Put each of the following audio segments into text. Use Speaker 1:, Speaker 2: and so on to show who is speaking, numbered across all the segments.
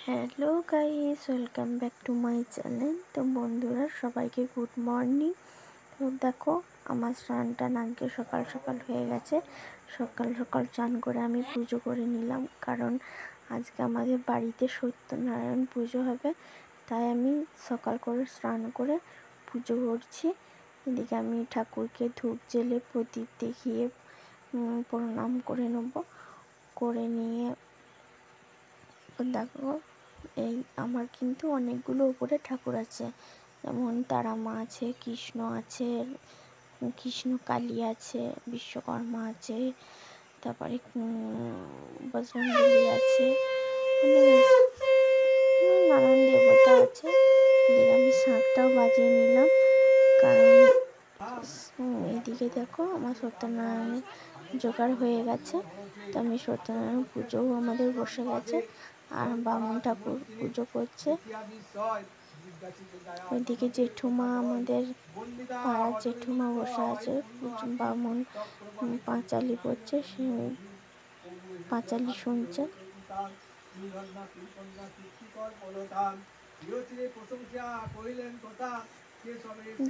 Speaker 1: Hello guys, welcome back to my channel. তো বন্ধুরা, সবাইকে গুড মর্নিং। তো দেখো, আমার স্নানটা আজকে সকাল সকাল হয়ে গেছে। সকাল সকাল চান করে আমি পুজো করে নিলাম, কারণ আজকে আমাদের বাড়িতে সত্যনারায়ণ পুজো হবে। তাই আমি সকাল করে স্নান করে পুজো করছি। এদিকে আমি ঠাকুরকে ধূপ জেলে প্রদীপ দেখিয়ে প্রণাম করে নেব। করে নিয়ে দেখো, এই আমার কিন্তু অনেকগুলো উপরে ঠাকুর আছে, যেমন তারা মা আছে, কৃষ্ণ আছে, কৃষ্ণ কালী আছে, বিশ্বকর্মা আছে, তারপরে বজরংবলী আছে, নানান দেবতা আছে। এদিকে আমি শাঁখটাও বাজিয়ে নিলাম, কারণ এদিকে দেখো আমার সত্যনারায়ণের জোগাড় হয়ে গেছে। তো আমি সত্যনারায়ণ পুজোও আমাদের বসে গেছে, আর বামুন ঠাকুর পুজো করছে। ওইদিকে জেঠুমা, আমাদের পাড়ার জেঠুমা বসে আছে, বামুন পাঁচালি পড়ছে, সে পাঁচালি শুনছে।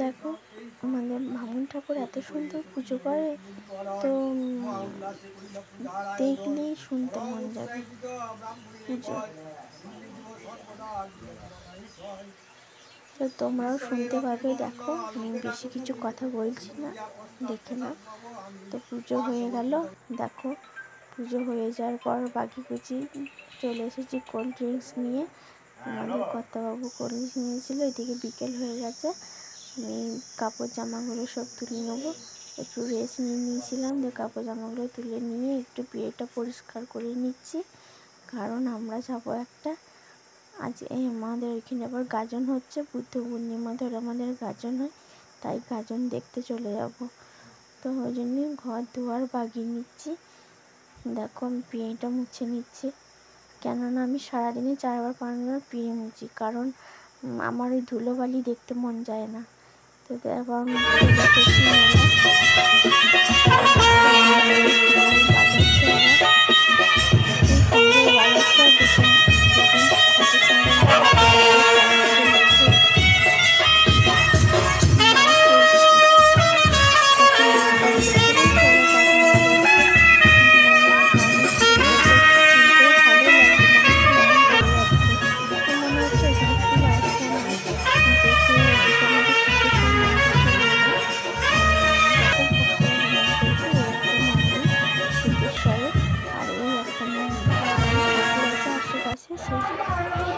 Speaker 1: দেখো, আমাদের বামুন ঠাকুর এত সুন্দর পুজো করে, তো দেখলেই শুনতে মন যাবে পুজো। তো তোমরাও শুনতে পাবে। দেখো, আমি বেশি কিছু কথা বলছি না, দেখে না। তো পুজো হয়ে গেল। দেখো, পুজো হয়ে যাওয়ার পর বাকি কুচি চলে এসেছি কোল্ড ড্রিঙ্কস নিয়ে। আমাদের কর্তাবাবু কোল্ড ড্রিঙ্কস নিয়েছিল। এদিকে বিকেল হয়ে গেছে, আমি কাপড় জামাগুলো সব তুলে নেবো। একটু রেস্ট নিয়েছিলাম, যে কাপড় জামাগুলো তুলে নিয়ে একটু পিঠটা পরিষ্কার করে নিচ্ছি, কারণ আমরা যাবো একটা, আজ আমাদের ওইখানে আবার গাজন হচ্ছে, বুদ্ধ পূর্ণিমা ধরে আমাদের গাজন হয়, তাই গাজন দেখতে চলে যাব। তো ওই জন্যই ঘর দুয়ার বাগিয়ে নিচ্ছি। দেখো, আমি পিঁড়িটা মুছে নিচ্ছি, কেননা আমি সারাদিনে 4বার 5বার পিঁড়ি মুছি, কারণ আমার ওই ধুলোবালি দেখতে মন যায় না। তো তারপর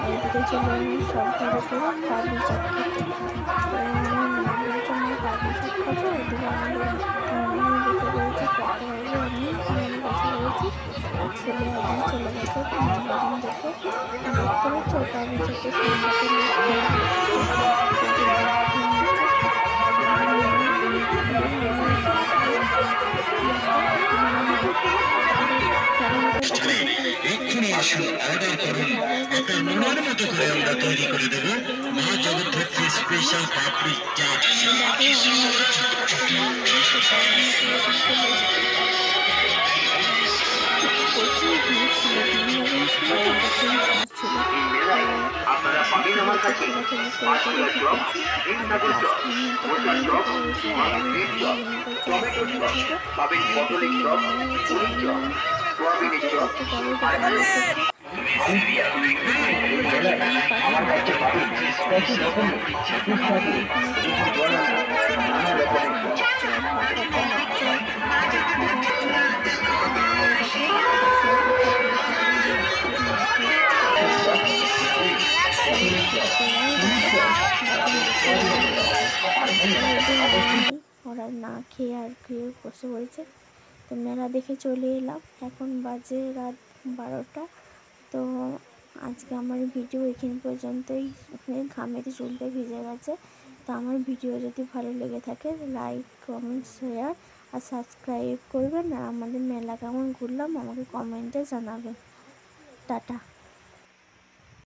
Speaker 1: এইদিকে চলে এলাম সব ঘরে ঘুরে কাবলি চাট খেতে। তো আমার মা বলছে, মা কাবলি চাট খাবো। এদিকে আমাদের আমি বসে রয়েছি, কর্তাবাবু, আমি বসে রয়েছি, আর ছেলে একদিন চলে গেছে গাজন দেখে। দেখতে পাচ্ছ, কাবলি চাটের সামনেতে লোক খেয়ে
Speaker 2: এক্ষুনি আসুন, অর্ডার করুন। আপনার মনের মতো করে আমরা তৈরি করে দেব মা জগদ্ধাত্রী স্পেশাল পাপড়ি চাট।
Speaker 1: প্রচুর ভিড় ছিল, দিন গাজন ছিল, তো প্রচুর ভিড় ছিল। ওরা না খেয়ে আর খেয়ে বসে পড়েছে। তো মেলা দেখে চলে এলাম, এখন বাজে রাত 12টা। তো আজকে আমার ভিডিও এখান পর্যন্তই। ঘামেতে চুলটা ভিজে গেছে। তো আমার ভিডিও যদি ভালো লেগে থাকে, লাইক, কমেন্ট, শেয়ার আর সাবস্ক্রাইব করবেন। আর আমাদের মেলা কেমন ঘুরলাম আমাকে কমেন্টে জানাবেন। টাটা।